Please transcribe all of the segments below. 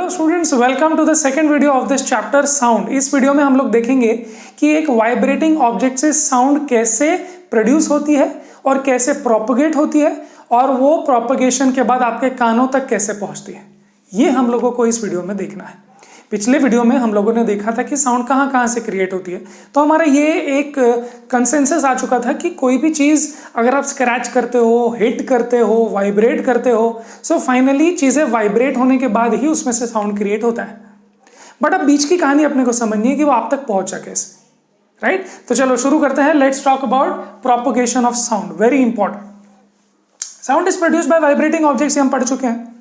Hello students, welcome to the second video of this chapter sound. इस video में हम लोग देखेंगे कि एक वाइब्रेटिंग ऑब्जेक्ट से साउंड कैसे प्रोड्यूस होती है और कैसे प्रोपगेट होती है और वो प्रोपगेशन के बाद आपके कानों तक कैसे पहुंचती है। ये हम लोगों को इस वीडियो में देखना है। पिछले वीडियो में हम लोगों ने देखा था कि साउंड कहाँ कहाँ से क्रिएट होती है, तो हमारा ये एक कंसेंसस आ चुका था कि कोई भी चीज़ अगर आप स्क्रैच करते हो, हिट करते हो, वाइब्रेट करते हो, सो फाइनली चीज़ें वाइब्रेट होने के बाद ही उसमें से साउंड क्रिएट होता है। बट अब बीच की कहानी अपने को समझनी है कि वो आप तक पहुंचा कैसे, राइट? तो चलो शुरू करते हैं। Let's talk about propagation of sound, very important. Sound is produced bye vibrating objects, हम पढ़ चुके हैं।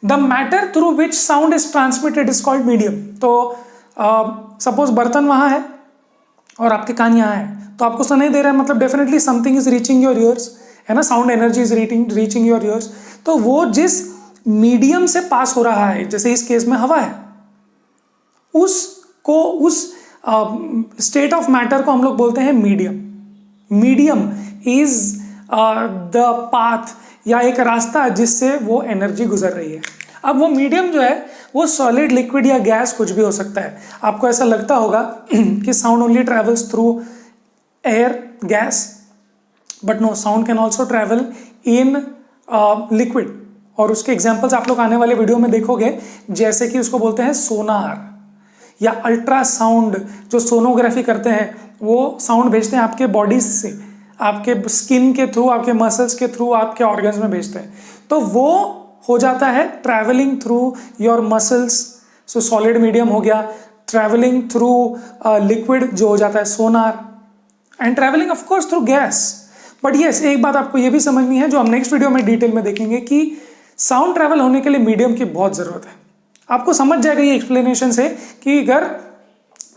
The matter through which sound is transmitted is called medium. तो सपोज बर्तन वहां है और आपके कान यहाँ है, तो आपको सुनाई दे रहा है, मतलब definitely something is reaching your ears, है ना? Sound energy is reaching your ears. तो वो जिस मीडियम से पास हो रहा है, जैसे इस केस में हवा है, उसको उस स्टेट ऑफ मैटर को हम लोग बोलते हैं medium. Medium is the path या एक रास्ता जिससे वो एनर्जी गुजर रही है। अब वो मीडियम जो है वो सॉलिड, लिक्विड या गैस कुछ भी हो सकता है। आपको ऐसा लगता होगा कि sound only travels through air, gas, but no, sound can also travel in liquid. और उसके एग्जाम्पल्स आप लोग आने वाले वीडियो में देखोगे, जैसे कि उसको बोलते हैं सोनार या अल्ट्रासाउंड। जो सोनोग्राफी करते हैं वो साउंड भेजते हैं आपके बॉडी से, आपके स्किन के थ्रू, आपके मसल्स के थ्रू, आपके ऑर्गन्स में भेजते हैं। तो वो हो जाता है travelling through your muscles, so solid medium हो गया। ट्रैवलिंग थ्रू लिक्विड जो हो जाता है sonar, and travelling of course through gas. But yes, एक बात आपको ये भी समझनी है जो हम नेक्स्ट वीडियो में डिटेल में देखेंगे कि साउंड ट्रैवल होने के लिए मीडियम की बहुत जरूरत है। आपको समझ जाएगा ये एक्सप्लेनेशन से कि अगर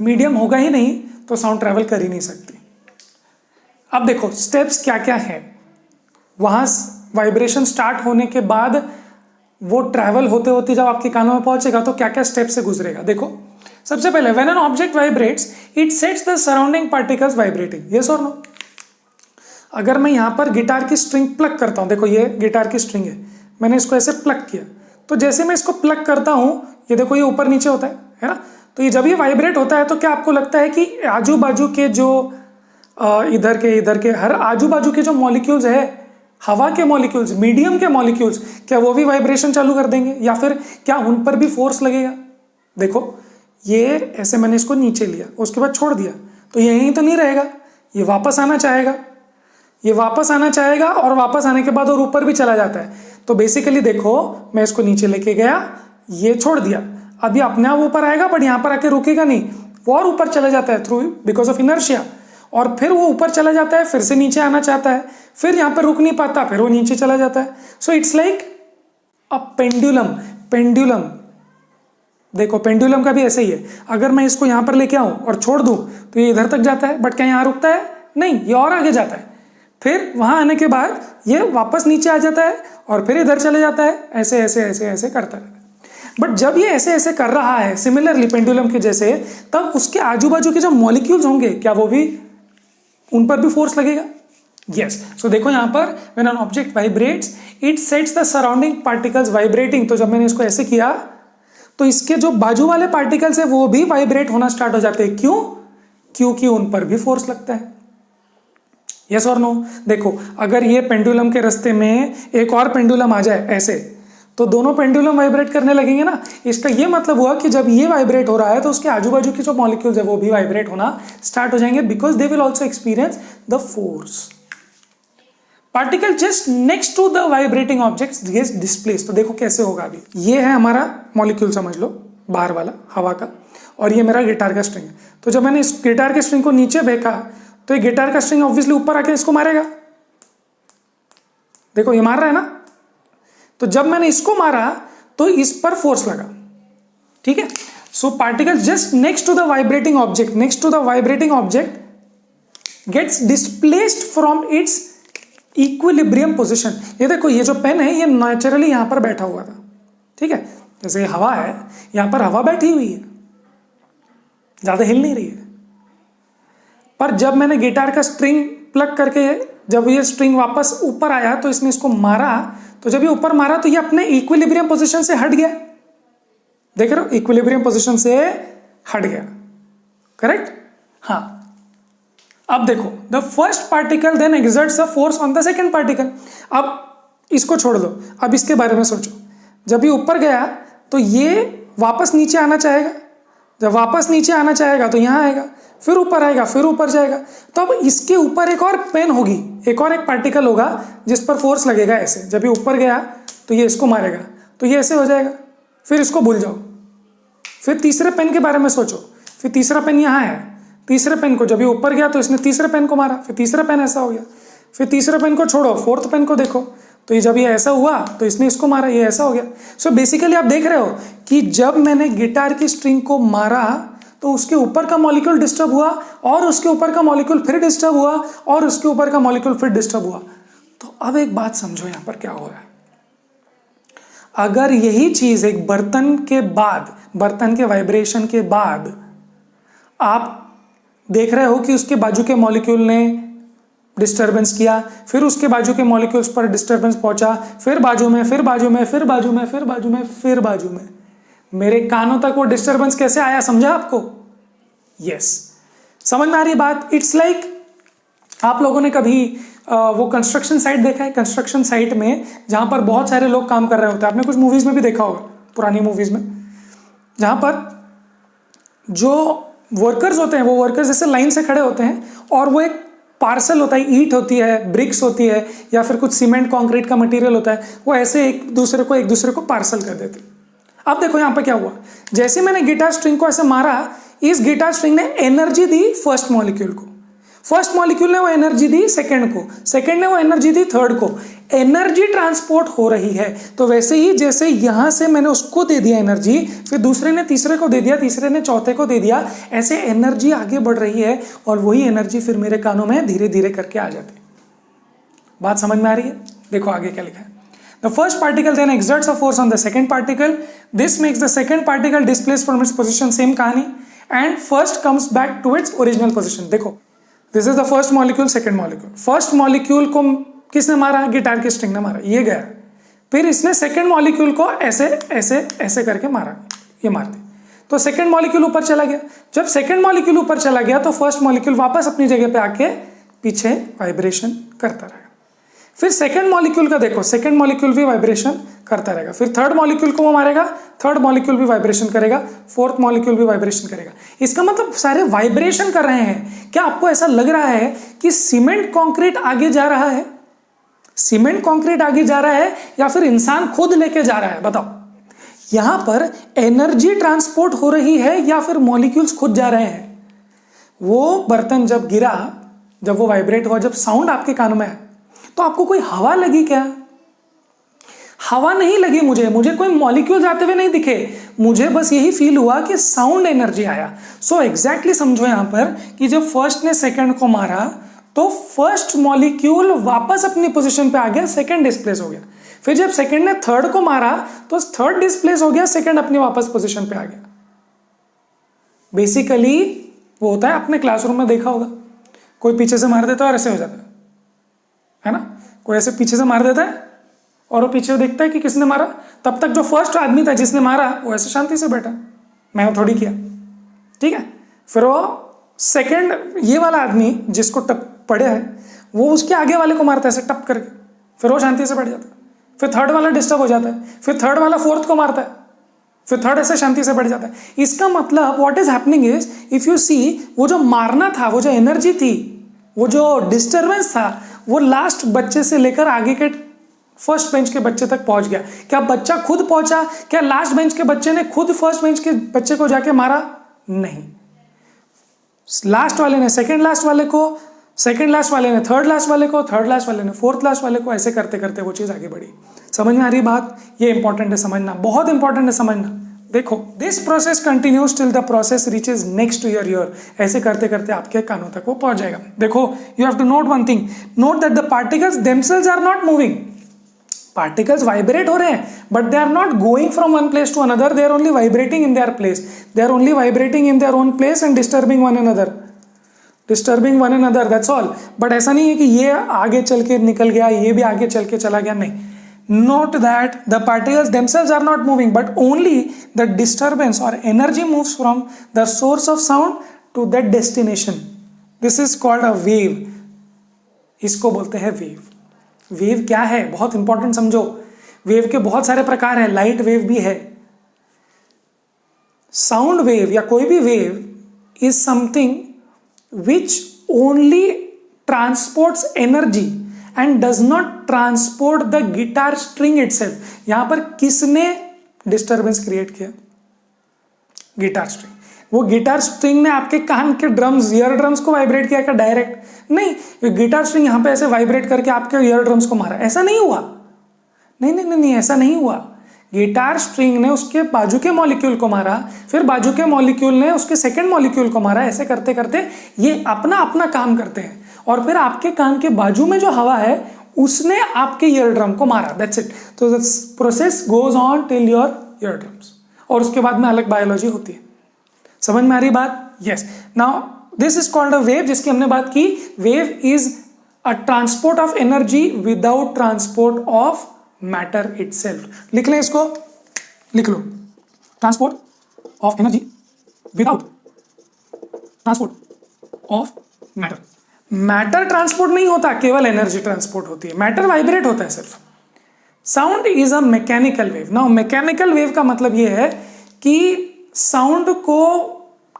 मीडियम होगा ही नहीं तो साउंड ट्रैवल कर ही नहीं सकती। अब देखो स्टेप्स क्या क्या है। वहां वाइब्रेशन स्टार्ट होने के बाद वो ट्रैवल होते होते जब आपके कानों में पहुंचेगा तो क्या क्या स्टेप से गुजरेगा। देखो, सबसे पहले when an object vibrates it sets the surrounding particles vibrating. Yes और नो? अगर मैं यहां पर गिटार की स्ट्रिंग प्लग करता हूं, देखो ये गिटार की स्ट्रिंग है, मैंने इसको ऐसे प्लग किया, तो जैसे मैं इसको प्लग करता हूं, ये देखो ये ऊपर नीचे होता है ना? तो ये जब ये वाइब्रेट होता है तो क्या आपको लगता है कि आजू बाजू के जो इधर के हर आजू बाजू के जो मॉलिक्यूल्स है, हवा के मॉलिक्यूल्स, मीडियम के मॉलिक्यूल्स, क्या वो भी वाइब्रेशन चालू कर देंगे या फिर क्या उन पर भी फोर्स लगेगा? देखो ये ऐसे मैंने इसको नीचे लिया, उसके बाद छोड़ दिया, तो यहीं तो नहीं रहेगा, ये वापस आना चाहेगा, ये वापस आना चाहेगा और वापस आने के बाद और ऊपर भी चला जाता है। तो बेसिकली देखो, मैं इसको नीचे लेके गया, ये छोड़ दिया, अब ये अपने आप ऊपर आएगा, बट यहां पर आके रुकेगा नहीं, वो और ऊपर चला जाता है थ्रू बिकॉज ऑफ इनर्शिया, और फिर वो ऊपर चला जाता है, फिर से नीचे आना चाहता है, फिर यहां पर रुक नहीं पाता, फिर वो नीचे चला जाता है। So it's like a pendulum. Pendulum देखो, पेंडुलम का भी ऐसे ही है। अगर मैं इसको यहां पर लेके आऊं और छोड़ दूं तो ये इधर तक जाता है, बट क्या यहां रुकता है? नहीं, ये और आगे जाता है, फिर वहां आने के बाद ये वापस नीचे आ जाता है और फिर इधर चले जाता है, ऐसे ऐसे ऐसे ऐसे करता है। बट जब ये ऐसे ऐसे कर रहा है सिमिलरली पेंडुलम के जैसे, तब उसके आजू बाजू के जो मॉलिक्यूल्स होंगे, क्या वो भी, उन पर भी फोर्स लगेगा? यस। सो देखो यहां पर when an object vibrates it sets the surrounding particles vibrating. तो जब मैंने इसको ऐसे किया तो इसके जो बाजू वाले पार्टिकल्स है वो भी वाइब्रेट होना स्टार्ट हो जाते हैं। क्यों? क्योंकि उन पर भी फोर्स लगता है। यस और नो? देखो, अगर ये पेंडुलम के रास्ते में एक और पेंडुलम आ जाए ऐसे, तो दोनों पेंडुलम वाइब्रेट करने लगेंगे ना। इसका ये मतलब हुआ कि जब ये वाइब्रेट हो रहा है तो उसके आजू बाजू के जो मॉलिक्यूल्स है वो भी वाइब्रेट होना स्टार्ट हो जाएंगे, because they will also experience the force. Particle just next to the vibrating object gets displaced. तो देखो कैसे होगा। अभी ये है हमारा मॉलिक्यूल, समझ लो बाहर वाला हवा का, और ये मेरा गिटार का स्ट्रिंग। तो जब मैंने इस गिटार के स्ट्रिंग को नीचे फेंका तो ये गिटार का स्ट्रिंग ऑब्वियसली ऊपर आके इसको मारेगा। देखो ये मार रहा है ना? तो जब मैंने इसको मारा तो इस पर फोर्स लगा, ठीक है? So particle just next to the vibrating object gets displaced from its equilibrium position. ये देखो, ये जो पेन है ये नेचुरली यहां पर बैठा हुआ था, ठीक है? जैसे ये हवा है, यहां पर हवा बैठी हुई है, ज्यादा हिल नहीं रही है। पर जब मैंने गिटार का स्ट्रिंग प्लग करके, जब ये स्ट्रिंग वापस ऊपर आया तो इसने इसको मारा, तो जब ये ऊपर मारा तो ये अपने इक्विलिब्रियम पोजीशन से हट गया, देख रहे हो, इक्विलिब्रियम पोजीशन से हट गया, करेक्ट। हाँ, अब देखो, the first particle then exerts a force on the second particle. अब इसको छोड़ दो, अब इसके बारे में सोचो। जब ये ऊपर गया तो ये वापस नीचे आना चाहेगा, जब वापस नीचे आना चाहेगा तो यहाँ आएगा, फिर ऊपर आएगा, फिर ऊपर जाएगा। तो अब इसके ऊपर एक और पेन होगी, एक पार्टिकल होगा जिस पर फोर्स लगेगा ऐसे। जब ये ऊपर गया तो ये इसको मारेगा, तो ये ऐसे हो जाएगा, फिर इसको भूल जाओ। फिर तीसरे पेन के बारे में सोचो, फिर तीसरा पेन यहाँ है, तीसरे पेन को जब ये ऊपर गया तो इसने तीसरे पेन को मारा, फिर तीसरा पेन ऐसा हो गया, फिर तीसरे पेन को छोड़ो, फोर्थ पेन को देखो, तो ये जब ये ऐसा हुआ तो इसने इसको मारा, ये ऐसा हो गया। सो बेसिकली आप देख रहे हो कि जब मैंने गिटार की स्ट्रिंग को मारा तो उसके ऊपर का मॉलिक्यूल डिस्टर्ब हुआ, और उसके ऊपर का मॉलिक्यूल फिर डिस्टर्ब हुआ, और उसके ऊपर का मॉलिक्यूल फिर डिस्टर्ब हुआ। तो अब एक बात समझो यहां पर क्या हो रहा है। अगर यही चीज एक बर्तन के बाद, बर्तन के वाइब्रेशन के बाद आप देख रहे हो कि उसके बाजू के मॉलिक्यूल ने डिस्टरबेंस किया, फिर उसके बाजू के मॉलिक्यूल्स पर डिस्टरबेंस पहुंचा, फिर बाजू में, फिर बाजू में, फिर बाजू में, फिर बाजू में, फिर बाजू में, मेरे कानों तक वो डिस्टरबेंस कैसे आया, समझा आपको? यस, समझ में आ रही बात? इट्स लाइक आप लोगों ने कभी वो कंस्ट्रक्शन साइट देखा है? कंस्ट्रक्शन साइट में जहां पर बहुत सारे लोग काम कर रहे होते हैं, आपने कुछ मूवीज में भी देखा होगा, पुरानी मूवीज में, जहां पर जो वर्कर्स होते हैं वो वर्कर्स जैसे लाइन से खड़े होते हैं, और वो एक पार्सल होता है, ईंट होती है, ब्रिक्स होती है, या फिर कुछ सीमेंट कंक्रीट का मटेरियल होता है, वो ऐसे एक दूसरे को पार्सल कर देते हैं। अब देखो यहां पर क्या हुआ, जैसे मैंने गिटार स्ट्रिंग को ऐसे मारा, इस गिटार स्ट्रिंग ने एनर्जी दी फर्स्ट मॉलिक्यूल को, फर्स्ट मॉलिक्यूल ने वो एनर्जी दी सेकंड को, सेकंड ने वो एनर्जी दी थर्ड को। एनर्जी ट्रांसपोर्ट हो रही है। तो वैसे ही जैसे यहां से मैंने उसको दे दिया एनर्जी, फिर दूसरे ने तीसरे को दे दिया, तीसरे ने चौथे को दे दिया, ऐसे एनर्जी आगे बढ़ रही है, और वही एनर्जी फिर मेरे कानों में धीरे धीरे करके आ जाती है। बात समझ में आ रही है? देखो आगे क्या लिखा है। The first particle then exerts a force on the second particle. This makes the second particle displace from its position, same कहानी, and first comes back to its original position. देखो, this is the first molecule, second molecule. First molecule को किसने मारा? Guitar की string ने मारा, ये गया। फिर इसने सेकेंड मॉलिक्यूल को ऐसे ऐसे ऐसे करके मारा, ये मार दी, तो सेकेंड मॉलिक्यूल ऊपर चला गया। जब सेकेंड मॉलिक्यूल ऊपर चला गया तो फर्स्ट मॉलिक्यूल वापस अपनी जगह पे आके पीछे वाइब्रेशन करता रहेगा। फिर सेकेंड मॉलिक्यूल का देखो, सेकेंड मॉलिक्यूल भी वाइब्रेशन करता रहेगा। फिर थर्ड मॉलिक्यूल को वो मारेगा, थर्ड मॉलिक्यूल भी वाइब्रेशन करेगा, फोर्थ मॉलिक्यूल भी वाइब्रेशन करेगा। इसका मतलब सारे वाइब्रेशन कर रहे हैं। क्या आपको ऐसा लग रहा है कि सीमेंट कंक्रीट आगे जा रहा है? सीमेंट कंक्रीट आगे जा रहा है या फिर इंसान खुद लेके जा रहा है? बताओ। यहां पर एनर्जी ट्रांसपोर्ट हो रही है या फिर मॉलिक्यूल्स खुद जा रहे हैं? वो बर्तन जब गिरा, जब वो वाइब्रेट हुआ, जब साउंड आपके कानों में आया, तो आपको कोई हवा लगी क्या? हवा नहीं लगी मुझे कोई मॉलिक्यूल्स आते हुए नहीं दिखे, मुझे बस यही फील हुआ कि साउंड एनर्जी आया। सो एग्जैक्टली समझो यहां पर कि जब फर्स्ट ने सेकंड को मारा तो फर्स्ट मॉलिक्यूल वापस अपनी पोजीशन पे आ गया, सेकंड डिस्प्लेस हो गया। फिर जब सेकंड ने थर्ड को मारा तो थर्ड डिस्प्लेस हो गया, सेकंड अपनी वापस पोजीशन पे आ गया। बेसिकली वो होता है, आपने क्लासरूम में देखा होगा, कोई पीछे से मार देता है और ऐसे हो जाता है ना? कोई ऐसे पीछे से मार देता है और वो पीछे देखता है कि किसने मारा, तब तक जो फर्स्ट आदमी था जिसने मारा वो ऐसे शांति से बैठा, मैंने थोड़ी किया, ठीक है। फिर वो सेकंड, ये वाला आदमी जिसको टप पड़े है, वो उसके आगे वाले को मारता है ऐसे टप करके, फिर वो शांति से बैठ जाता है। फिर थर्ड वाला डिस्टर्ब हो जाता है, फिर थर्ड वाला फोर्थ को मारता है, फिर थर्ड ऐसे शांति से बैठ जाता है। इसका मतलब what is happening is, if you see, वो जो मारना था, वो जो एनर्जी थी, वो जो डिस्टर्बेंस था, वो लास्ट बच्चे से लेकर आगे के फर्स्ट बेंच के बच्चे तक पहुंच गया। क्या बच्चा खुद पहुंचा? क्या लास्ट बेंच के बच्चे ने खुद फर्स्ट बेंच के बच्चे को जाके मारा? नहीं, लास्ट वाले ने सेकंड लास्ट वाले को, सेकंड लास्ट वाले ने थर्ड लास्ट वाले को, थर्ड लास्ट वाले ने फोर्थ लास्ट वाले को, ऐसे करते करते वो चीज आगे बढ़ी। समझ में आ रही बात? ये इंपॉर्टेंट है समझना, बहुत इंपॉर्टेंट है समझना। देखो, this process continues till the process reaches next to your ear. ऐसे करते करते आपके कानों तक वो पहुंच जाएगा। देखो, you have to note one thing, note that the particles themselves are not moving. Particles vibrate हो रहे हैं, but they are not going from one place to another, they are only vibrating in their place, they are only vibrating in their own place and disturbing one another, disturbing one another, that's all. But ऐसा नहीं है कि ये आगे चल के निकल गया, ये भी आगे चल के चला गया, नहीं। Note that the particles themselves are not moving, but only the disturbance or energy moves from the source of sound to the destination. This is called a wave. इसको बोलते हैं वेव. वेव क्या है, बहुत इंपॉर्टेंट समझो. Wave के बहुत सारे प्रकार हैं, लाइट वेव भी है. साउंड वेव या कोई भी wave is something which only transports energy and does not transport the guitar string itself. यहां पर किसने डिस्टर्बेंस क्रिएट किया? Guitar string. वो गिटार स्ट्रिंग ने आपके कान के ड्रम्स, ईयर ड्रम्स को वाइब्रेट किया क्या डायरेक्ट? नहीं, गिटार स्ट्रिंग यहां पे ऐसे वाइब्रेट करके आपके ईयर ड्रम्स को मारा. ऐसा नहीं हुआ. नहीं, ऐसा नहीं हुआ. गिटार स्ट्रिंग ने उसके बाजू के मॉलिक्यूल को मारा, फिर बाजू के मॉलिक्यूल ने उसके सेकंड मॉलिक्यूल को मारा. ऐसे करते करते ये अपना अपना काम करते हैं, और फिर आपके कान के बाजू में जो हवा है उसने आपके ईयर ड्रम को मारा. That's it. तो the process goes on till your eardrums, और उसके बाद में अलग बायोलॉजी होती है. समझ में आ रही बात? Yes. Now this is called a wave, जिसकी हमने बात की. Wave is a transport of energy without transport of matter itself. लिख लें इसको, लिख लो. Transport of energy without transport of matter. Matter transport नहीं होता, केवल एनर्जी ट्रांसपोर्ट होती है. मैटर वाइब्रेट होता है सिर्फ. Sound is a mechanical wave. Now mechanical wave का मतलब यह है कि साउंड को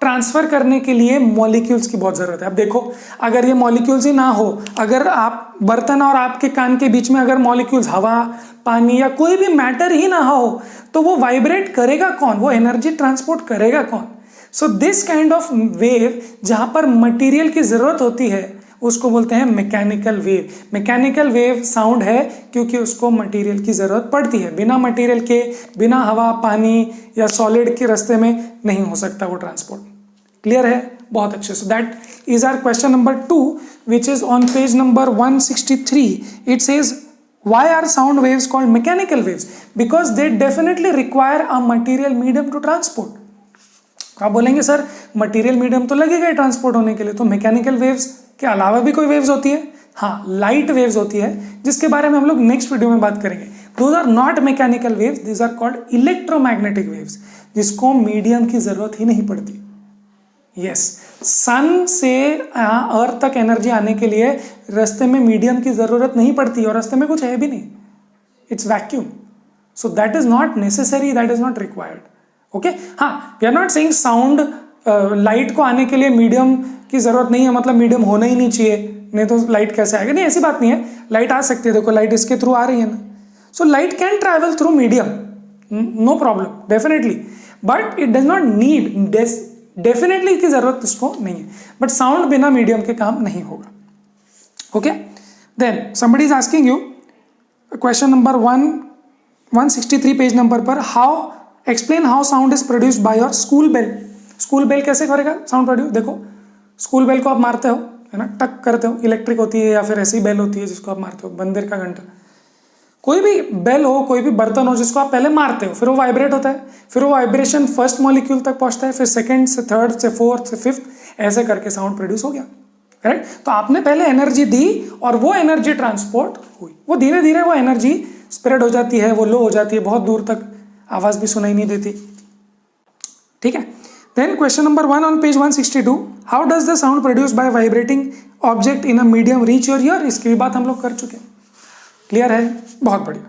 ट्रांसफर करने के लिए मॉलिक्यूल्स की बहुत जरूरत है. अब देखो, अगर ये मॉलिक्यूल्स ही ना हो, अगर आप बर्तन और आपके कान के बीच में अगर मॉलिक्यूल्स, हवा, पानी या कोई भी मैटर ही ना हो, तो वो वाइब्रेट करेगा कौन? वो एनर्जी ट्रांसपोर्ट करेगा कौन? So this kind of wave, जहां पर मटेरियल की जरूरत होती है, उसको बोलते हैं mechanical wave. Mechanical wave sound है क्योंकि उसको मटेरियल की जरूरत पड़ती है. बिना मटेरियल के, बिना हवा, पानी या सॉलिड के रास्ते में नहीं हो सकता वो ट्रांसपोर्ट. क्लियर है? बहुत अच्छे. So that is our question number 2, which is on page number 163. It says, why are sound waves called mechanical waves? Because they definitely require a material medium to transport. आप बोलेंगे sir material medium तो लगेगा ही transport होने के लिए, तो mechanical waves के अलावा भी कोई वेव्स होती है? हाँ, लाइट वेव्स होती है, जिसके बारे में हम लोग नेक्स्ट वीडियो में बात करेंगे. Those are not mechanical waves, these are called electromagnetic waves, जिसको मीडियम की जरूरत ही नहीं पड़ती. यस, सन से अर्थ तक एनर्जी आने के लिए रास्ते में मीडियम की जरूरत नहीं पड़ती, और रास्ते में कुछ है भी नहीं. It's vacuum. So that is not necessary, that is not required. Okay. हाँ, we are not saying sound, light को आने के लिए मीडियम की जरूरत नहीं है, मतलब मीडियम होना ही नहीं चाहिए, नहीं तो लाइट कैसे आएगा? नहीं, ऐसी बात नहीं है. लाइट आ सकती है. देखो, लाइट इसके थ्रू आ रही है ना. So light can travel through medium, no problem, definitely. But it does not need, definitely की जरूरत इसको नहीं है. बट साउंड बिना मीडियम के काम नहीं होगा. Okay. Then somebody is asking you question number 163 page number पर, how explain how sound is produced by your school bell. School bell कैसे करेगा साउंड प्रोड्यूस? देखो, स्कूल बेल को आप मारते हो, है ना, टक करते हो. इलेक्ट्रिक होती है या फिर ऐसी बेल होती है जिसको आप मारते हो, बंदर का घंटा. कोई भी बेल हो, कोई भी बर्तन हो, जिसको आप पहले मारते हो, फिर वो वाइब्रेट होता है, फिर वो वाइब्रेशन फर्स्ट मॉलिक्यूल तक पहुंचता है, फिर सेकंड से थर्ड से फोर्थ से फिफ्थ, ऐसे करके साउंड प्रोड्यूस हो गया. राइट? तो आपने पहले एनर्जी दी और वो एनर्जी ट्रांसपोर्ट हुई. वो धीरे धीरे वो एनर्जी स्प्रेड हो जाती है, वो लो हो जाती है, बहुत दूर तक आवाज भी सुनाई नहीं देती. ठीक है. Then question number 1 on page 162, how does the sound produce by vibrating object in a medium reach your ear? इसकी भी बात हम लोग कर चुके हैं. क्लियर है? बहुत बढ़िया.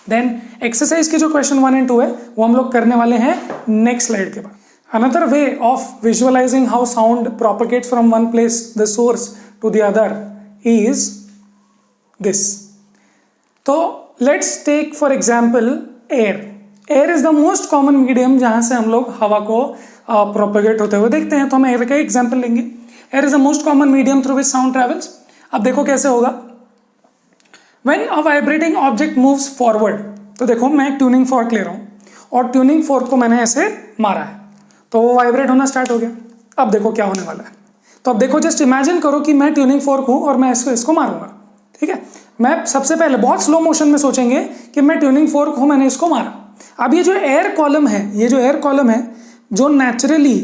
देन एक्सरसाइज के जो क्वेश्चन 1 और 2 है वो हम लोग करने वाले हैं नेक्स्ट स्लाइड के बाद. Another way of visualizing how sound propagates from one place, the source, to the other is this. तो let's take for example air. Air is the most common medium जहां से हम लोग हवा को प्रोपगेट होते हुए देखते हैं. तो हम एयर का एग्जाम्पल लेंगे. Air is the most common medium through which sound travels. अब देखो कैसे होगा. When a vibrating object moves forward, तो देखो मैं एक ट्यूनिंग फोर्क ले रहा हूं और ट्यूनिंग फोर्क को मैंने ऐसे मारा है, तो वो वाइब्रेट होना स्टार्ट हो गया. अब देखो क्या होने वाला है. तो अब देखो, जस्ट इमेजिन करो कि मैं ट्यूनिंग फोर्क हूं और मैं इसको मारूंगा. ठीक है. मैं सबसे पहले बहुत स्लो मोशन में सोचेंगे कि मैं ट्यूनिंग फोर्क हूं, मैंने इसको मारा. अब ये जो एयर कॉलम है, जो नेचुरली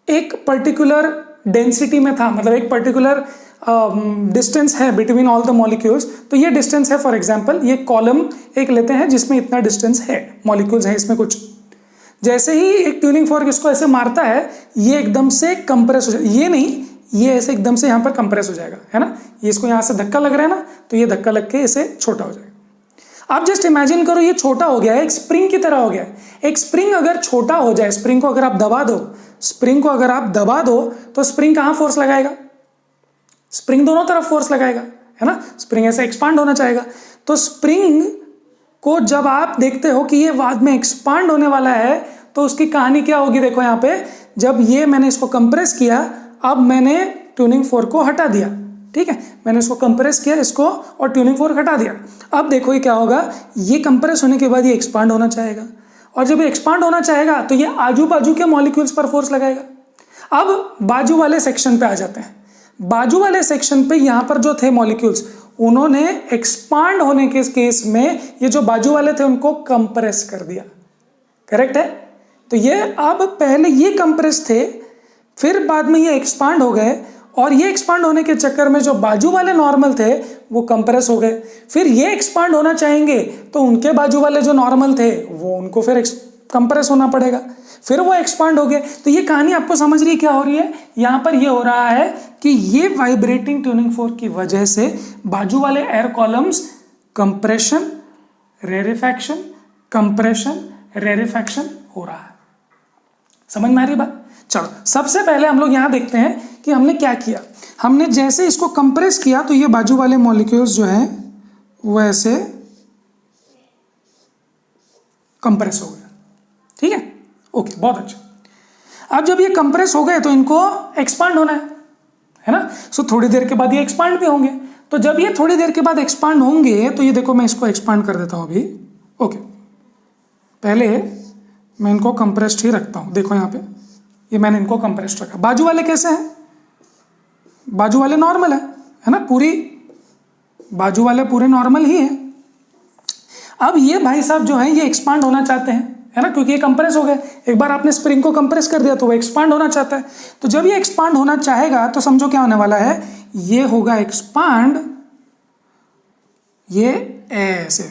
एक पर्टिकुलर डेंसिटी में था, मतलब एक पर्टिकुलर डिस्टेंस है बिटवीन ऑल द मॉलिक्यूल्स, तो ये डिस्टेंस है, फॉर एग्जांपल ये कॉलम एक लेते हैं जिसमें इतना डिस्टेंस है, मॉलिक्यूल्स है इसमें कुछ। जैसे ही एक ट्यूनिंग फॉर्क इसको ऐसे मारता है, ये एकदम से कंप्रेस हो जाएगा, ये नहीं, ये ऐसे एकदम से यहाँ पर कंप्रेस हो जाएगा, है ना। ये इसको यहाँ से धक्का लग रहा है ना, तो ये धक्का लग के इसे छोटा हो जाएगा। आप जस्ट इमेजिन करो ये छोटा हो गया है, एक स्प्रिंग की तरह हो गया है। एक स्प्रिंग अगर छोटा हो जाए, स्प्रिंग को अगर आप दबा दो, स्प्रिंग को अगर आप दबा दो तो स्प्रिंग कहाँ फोर्स लगाएगा? स्प्रिंग दोनों तरफ फोर्स लगाएगा, है ना। स्प्रिंग ऐसे एक्सपांड होना चाहेगा, तो स्प्रिंग को जब आप देखते हो कि ये बाद में एक्सपांड होने वाला है, तो उसकी कहानी क्या होगी? देखो यहाँ पे, जब ये मैंने इसको कंप्रेस किया, अब मैंने ट्यूनिंग फोर्क को हटा दिया, ठीक है, मैंने इसको कंप्रेस किया इसको और ट्यूनिंग फोर्क हटा दिया। अब देखो ये क्या होगा, ये कंप्रेस होने के बाद ये एक्सपांड होना चाहेगा, और जब ये एक्सपांड होना चाहेगा तो ये आजू बाजू के मॉलिक्यूल्स पर फोर्स लगाएगा। अब बाजू वाले सेक्शन पे आ जाते हैं। बाजू वाले सेक्शन पे यहाँ पर जो थे मॉलिक्यूल्स, उन्होंने एक्सपांड होने के केस में ये जो बाजू वाले थे उनको कंप्रेस कर दिया, करेक्ट है। तो ये अब पहले ये कंप्रेस थे, फिर बाद में ये एक्सपांड हो गए, और ये एक्सपांड होने के चक्कर में जो बाजू वाले नॉर्मल थे वो कंप्रेस हो गए। फिर ये एक्सपांड होना चाहेंगे तो उनके बाजू वाले जो नॉर्मल थे वो उनको फिर कंप्रेस होना पड़ेगा, फिर वो एक्सपांड हो गए। तो ये कहानी आपको समझ रही है क्या हो रही है? यहाँ पर ये हो रहा है कि ये वाइब्रेटिंग ट्यूनिंग फोर्क की वजह से बाजू वाले एयर कॉलम्स कंप्रेशन, रेरिफैक्शन, कंप्रेशन, रेरिफैक्शन हो रहा है। समझ में आ रही बात? चलो सबसे पहले हम लोग यहाँ देखते हैं कि हमने क्या किया। हमने जैसे इसको कंप्रेस किया तो ये बाजू वाले मॉलिक्यूल्स जो हैं वो ऐसे कंप्रेस हो गए, ठीक है, ओके, बहुत अच्छा। अब जब ये कंप्रेस हो गए तो इनको एक्सपांड होना है ना, सो थोड़ी देर के बाद ये एक्सपांड भी होंगे। तो जब ये थोड़ी देर के बाद एक्सपांड होंगे तो ये देखो, मैं इसको एक्सपांड कर देता हूं अभी, ओके। पहले मैं इनको कंप्रेस्ड ही रखता हूं, देखो यहाँ पे ये मैंने इनको कंप्रेस्ड रखा। बाजू वाले कैसे हैं? बाजू वाले नॉर्मल है ना, पूरी बाजू वाले पूरे नॉर्मल ही हैं। अब ये भाई साहब जो हैं ये एक्सपांड होना चाहते हैं, है ना, क्योंकि ये कंप्रेस हो गए। एक बार आपने स्प्रिंग को कंप्रेस कर दिया तो वो एक्सपांड होना चाहता है। तो जब ये एक्सपांड होना चाहेगा तो समझो क्या होने वाला है, ये होगा एक्सपांड, ये ऐसे,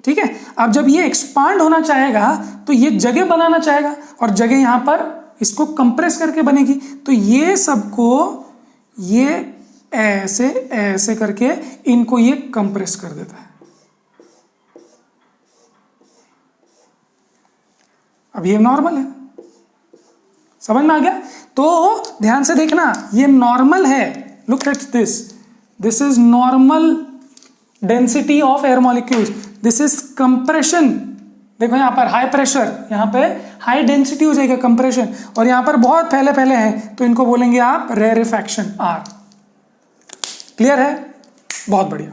ठीक है। अब जब ये एक्सपांड होना चाहेगा तो ये जगह बनाना चाहेगा, और जगह यहां पर इसको कंप्रेस करके बनेगी। तो ये सबको ये ऐसे ऐसे करके इनको ये कंप्रेस कर देता है। अब ये नॉर्मल है, समझ में आ गया? तो ध्यान से देखना, ये नॉर्मल है, look at this is normal density of air molecules, this is compression. देखो यहां पर हाई प्रेशर, यहां पे हाई डेंसिटी हो जाएगा कंप्रेशन, और यहां पर बहुत पहले पहले है तो इनको बोलेंगे आप रेरिफैक्शन, आर। क्लियर है? बहुत बढ़िया।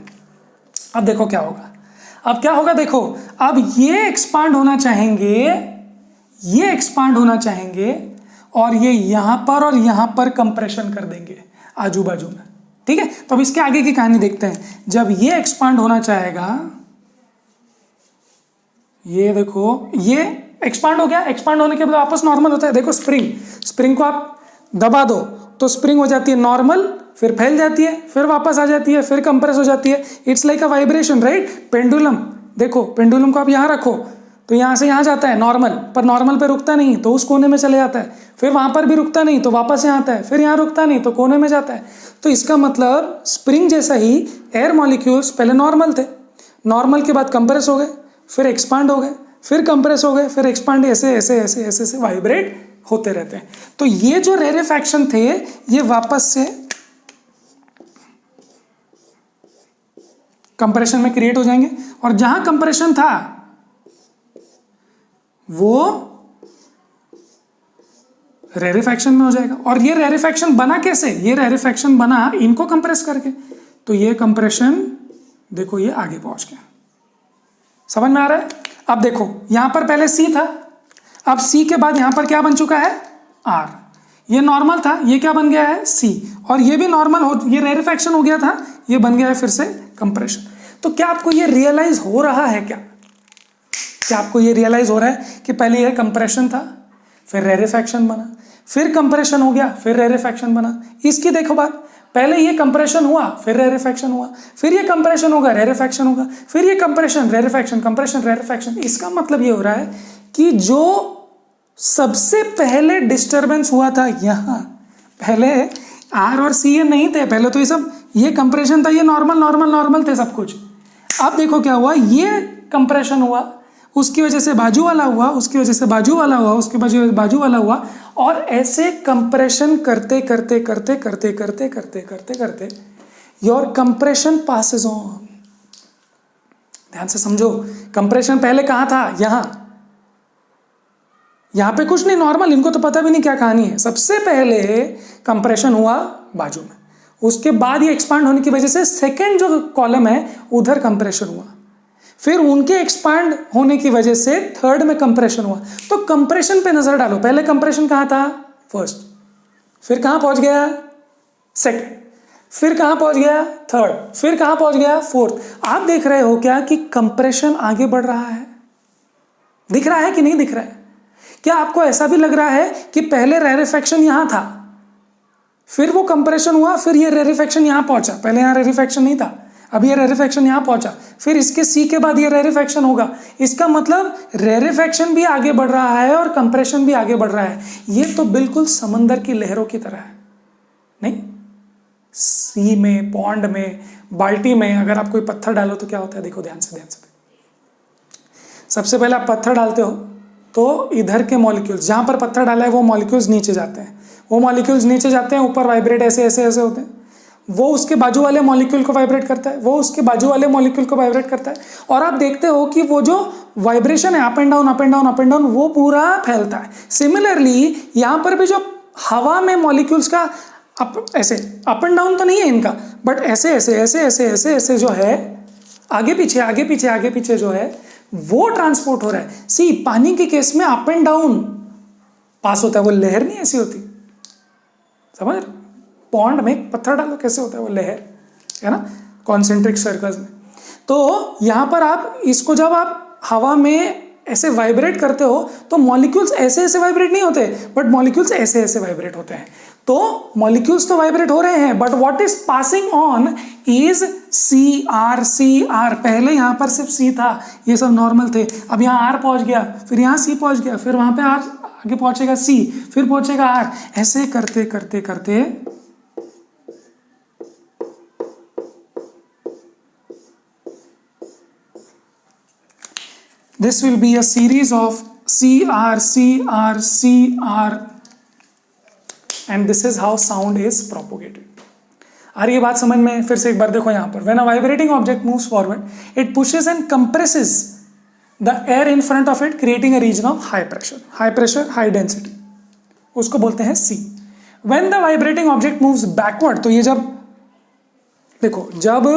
अब देखो क्या होगा, अब क्या होगा देखो, अब ये एक्सपांड होना चाहेंगे, ये एक्सपांड होना चाहेंगे, और ये यहां पर और यहां पर कंप्रेशन कर देंगे आजू बाजू में, ठीक है। तो अब इसके आगे की कहानी देखते हैं। जब ये एक्सपांड होना चाहेगा, ये देखो ये एक्सपांड हो गया, एक्सपांड होने के बाद वापस नॉर्मल होता है। देखो स्प्रिंग को आप दबा दो तो स्प्रिंग हो जाती है नॉर्मल, फिर फैल जाती है, फिर वापस आ जाती है, फिर कंप्रेस हो जाती है। It's like a vibration, right. Pendulum, देखो पेंडुलम को आप यहां रखो तो यहां से यहां जाता है नॉर्मल, पर नॉर्मल पे रुकता नहीं तो उस कोने में चले जाता है, फिर वहां पर भी रुकता नहीं तो वापस यहाँ आता है, फिर यहाँ रुकता नहीं तो कोने में जाता है। तो इसका मतलब स्प्रिंग जैसा ही एयर मॉलिक्यूल्स पहले नॉर्मल थे, नॉर्मल के बाद कंप्रेस हो गए, फिर एक्सपांड हो गए, फिर कंप्रेस हो गए, फिर एक्सपांड, ऐसे ऐसे ऐसे ऐसे ऐसे वाइब्रेट होते रहते हैं। तो ये जो रेरिफैक्शन थे ये वापस से कंप्रेशन में क्रिएट हो जाएंगे, और जहां कंप्रेशन था वो रेरिफैक्शन में हो जाएगा। और ये रेरिफैक्शन बना कैसे? ये रेरिफैक्शन बना इनको कंप्रेस करके। तो ये कंप्रेशन देखो ये आगे पहुंच गया, समझ में आ रहा है? अब देखो यहां पर पहले C था, अब C के बाद यहां पर क्या बन चुका है? R। ये नॉर्मल था, ये क्या बन गया है? C। और ये भी नॉर्मल हो, ये रेरिफैक्शन हो गया था, ये बन गया है फिर से कंप्रेशन। तो क्या आपको ये रियलाइज हो रहा है क्या? क्या आपको ये रियलाइज हो रहा है कि पहले ये कंप्रेशन था, फिर रेरिफैक्शन बना, फिर कंप्रेशन हो गया, फिर रेरिफैक्शन बना। इसकी देखो बात, पहले ये कंप्रेशन हुआ, फिर रेरिफैक्शन हुआ, फिर ये कंप्रेशन होगा, रेरिफैक्शन होगा, फिर ये कंप्रेशन, रेरिफैक्शन, कंप्रेशन, रेरिफैक्शन। इसका मतलब ये हो रहा है कि जो सबसे पहले डिस्टरबेंस हुआ था यहां, पहले आर और सी ये नहीं थे, पहले तो ये सब, ये कंप्रेशन था, ये नॉर्मल नॉर्मल नॉर्मल थे सब कुछ। अब देखो क्या हुआ, ये कंप्रेशन हुआ, उसकी वजह से बाजू वाला हुआ, उसकी वजह से बाजू वाला हुआ, उसके वजह से बाजू वाला हुआ, और ऐसे कंप्रेशन करते करते करते करते करते करते करते करते योर कंप्रेशन पासेस ऑन। ध्यान से समझो, कंप्रेशन पहले कहां था, यहां पे कुछ नहीं, नॉर्मल, इनको तो पता भी नहीं क्या कहानी है। सबसे पहले कंप्रेशन हुआ बाजू में, उसके बाद ये एक्सपांड होने की वजह से सेकंड जो कॉलम है उधर कंप्रेशन हुआ, फिर उनके एक्सपांड होने की वजह से थर्ड में कंप्रेशन हुआ। तो कंप्रेशन पे नजर डालो, पहले कंप्रेशन कहां था, फर्स्ट, फिर कहां पहुंच गया, सेकंड, फिर कहां पहुंच गया, थर्ड, फिर कहां पहुंच गया, फोर्थ। आप देख रहे हो क्या कि कंप्रेशन आगे बढ़ रहा है? दिख रहा है कि नहीं दिख रहा है? क्या आपको ऐसा भी लग रहा है कि पहले रेरिफैक्शन यहां था, फिर वो कंप्रेशन हुआ, फिर ये रेरिफैक्शन यहां पहुंचा, पहले यहां रेरिफैक्शन नहीं था, अब ये रेरिफैक्शन यहां पहुंचा, फिर इसके सी के बाद ये रेरिफैक्शन होगा। इसका मतलब रेरिफैक्शन भी आगे बढ़ रहा है और कंप्रेशन भी आगे बढ़ रहा है। ये तो बिल्कुल समंदर की लहरों की तरह है, नहीं? सी में, पॉन्ड में, बाल्टी में अगर आप कोई पत्थर डालो तो क्या होता है, देखो ध्यान से। सबसे पहले आप पत्थर डालते हो तो इधर के मॉलिक्यूल्स, जहां पर पत्थर डाला है वो मॉलिक्यूल्स नीचे जाते हैं, वो मॉलिक्यूल्स नीचे जाते हैं, ऊपर वाइब्रेट ऐसे ऐसे ऐसे होते हैं, वो उसके बाजू वाले मॉलिक्यूल को वाइब्रेट करता है, वो उसके बाजू वाले मॉलिक्यूल को वाइब्रेट करता है, और आप देखते हो कि वो जो वाइब्रेशन है up and down up and down up and down, वो पूरा फैलता है। सिमिलरली यहां पर भी जो हवा में मॉलिक्यूल्स का ऐसे अप एंड डाउन तो नहीं है इनका, बट ऐसे ऐसे ऐसे ऐसे ऐसे ऐसे जो है, आगे पीछे आगे पीछे आगे पीछे जो है वो ट्रांसपोर्ट हो रहा है। सी, पानी के केस में अप एंड डाउन पास होता है, वो लहर नहीं ऐसी होती, समझ? पॉन्ड में पत्थर डालो कैसे होता है वो लहर, है ना, कॉन्सेंट्रिक सर्कल्स में। तो यहां पर आप इसको जब आप हवा में ऐसे वाइब्रेट करते हो तो मॉलिक्यूल्स ऐसे ऐसे वाइब्रेट नहीं होते, बट मॉलिक्यूल्स ऐसे ऐसे वाइब्रेट होते हैं। तो मॉलिक्यूल्स तो वाइब्रेट हो रहे हैं, but what is passing on is C R, C R. पहले यहां पर सिर्फ सी था, ये सब नॉर्मल थे, अब यहां आर पहुंच गया, फिर यहां सी पहुंच गया, फिर वहां पे आर आगे पहुंचेगा सी, फिर पहुंचेगा आर, ऐसे करते करते करते this will be a series of CR, CR, CR, and this is how sound is propagated. आ रही है बात समझ में? फिर से एक बार देखो यहाँ पर, when a vibrating object moves forward, it pushes and compresses the air in front of it, creating a region of high pressure, high density. उसको बोलते हैं C. When the vibrating object moves backward, तो ये जब देखो, जब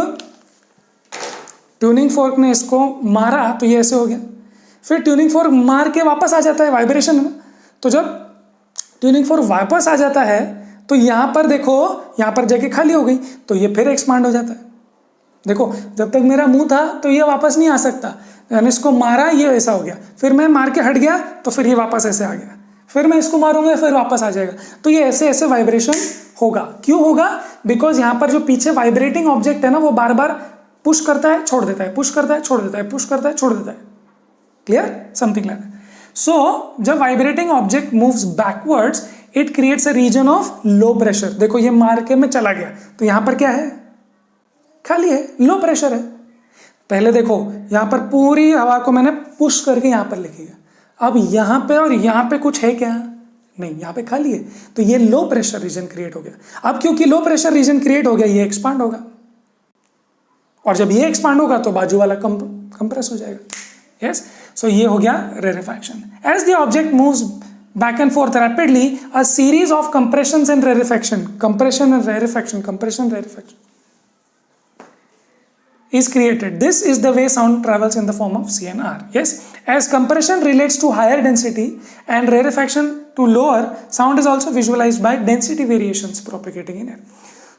tuning fork ने इसको मारा तो ये ऐसे हो गया, फिर ट्यूनिंग फोर्क मार के वापस आ जाता है, वाइब्रेशन में। तो जब ट्यूनिंग फोर्क वापस आ जाता है तो यहां पर देखो, यहां पर जगह खाली हो गई, तो ये फिर एक्सपांड हो जाता है। देखो, जब तक मेरा मुंह था तो ये वापस नहीं आ सकता, मैंने इसको मारा, ये ऐसा हो गया, फिर मैं मार के हट गया तो फिर ये वापस ऐसे आ गया, फिर मैं इसको मारूंगा फिर वापस आ जाएगा। तो ये ऐसे ऐसे वाइब्रेशन होगा। क्यों होगा? बिकॉज यहां पर जो पीछे वाइब्रेटिंग ऑब्जेक्ट है ना, वो बार बार पुश करता है, छोड़ देता है, पुश करता है, छोड़ देता है, पुश करता है, छोड़ देता है। Clear? Something like that. So जब vibrating object moves backwards, it creates a region of low pressure. देखो, ये मार के में चला गया तो यहां पर क्या है? खाली है, लो प्रेशर है। पहले देखो, यहां पर पूरी हवा को मैंने पुश करके यहां पर लिखी है, अब यहां पे और यहां पे कुछ है क्या? नहीं, यहां पे खाली है, तो ये लो प्रेशर रीजन क्रिएट हो गया। अब क्योंकि लो प्रेशर रीजन क्रिएट हो गया, ये एक्सपांड होगा, और जब ये एक्सपांड होगा तो बाजू वाला कंप्रेस हो जाएगा। यस, सो ये हो गया rarefaction. As the object moves back and forth rapidly, a series of compressions and rarefaction, compression and rarefaction, compression, rarefaction is created. This is the way sound travels in the form of C and R. Yes, as compression relates to higher density and rarefaction to lower, sound is also visualized by density variations propagating in air.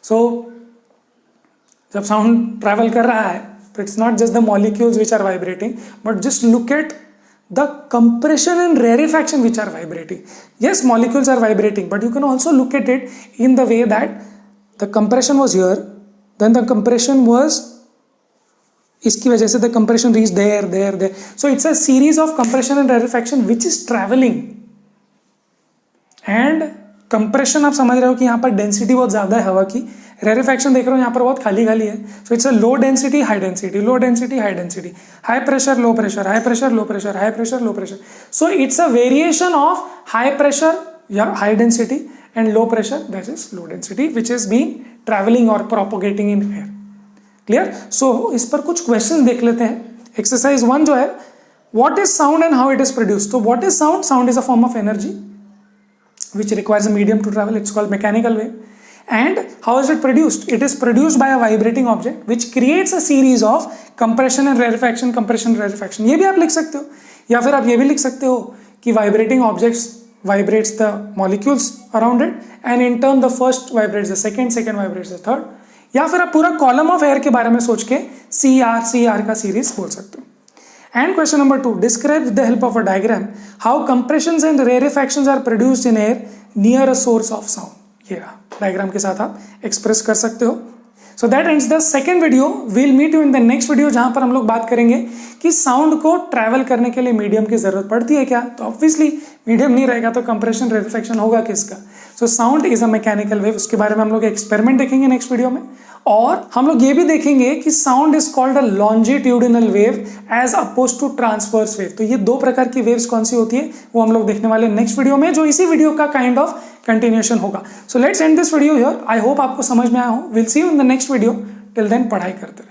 So जब sound travel कर रहा है, it's not just the molecules which are vibrating, but just look at the compression and rarefaction which are vibrating. Yes, molecules are vibrating, but you can also look at it in the way that the compression was here, then the compression was इसकी वजह से the compression reached there. So it's a series of compression and rarefaction which is traveling. And compression आप समझ रहे हो कि यहाँ पर density बहुत ज़्यादा है हवा की, rarefaction देख रहे हो यहाँ पर बहुत खाली खाली है. So it's a low density, high density, low density, high density, high pressure, low pressure, high pressure, low pressure, high pressure, low pressure. So it's a variation of high pressure, yeah, high density, and low pressure, that is low density, which is being traveling or propagating in air. Clear? So इस पर कुछ questions देख लेते हैं. Exercise 1 जो है, what is sound and how it is produced? So what is sound? Sound is a form of energy which requires a medium to travel. It's called mechanical wave. And how is it produced? It is produced by a vibrating object which creates a series of compression and rarefaction, compression and rarefaction. ये भी आप लिख सकते हो, या फिर आप ये भी लिख सकते हो कि vibrating objects vibrates the molecules around it, and in turn the first vibrates the second, second vibrates the third. या फिर आप पूरा column of air के बारे में सोच के CR का series बोल सकते हो. And question number 2, describe with the help of a diagram how compressions and rarefactions are produced in air near a source of sound. ये डायग्राम के साथ आप एक्सप्रेस कर सकते हो. So that ends the second video. Will meet you in the next video जहां पर हम लोग बात करेंगे कि साउंड को ट्रैवल करने के लिए मीडियम की जरूरत पड़ती है क्या. तो ऑब्वियसली मीडियम नहीं रहेगा तो कंप्रेशन रेरिफेक्शन होगा किसका. So sound is a mechanical wave. उसके बारे में हम लोग एक्सपेरिमेंट देखेंगे नेक्स्ट वीडियो में. और हम लोग ये भी देखेंगे कि sound is called a longitudinal wave as oppose to transverse wave. तो ये दो प्रकार की वेव्स कौन सी होती है वो हम लोग देखने वाले नेक्स्ट वीडियो में, जो इसी वीडियो का काइंड ऑफ कंटिन्यूएशन होगा. So let's end this video here. I hope आपको समझ में आया हो. Will see you in the next video. Till then पढ़ाई करते रहे.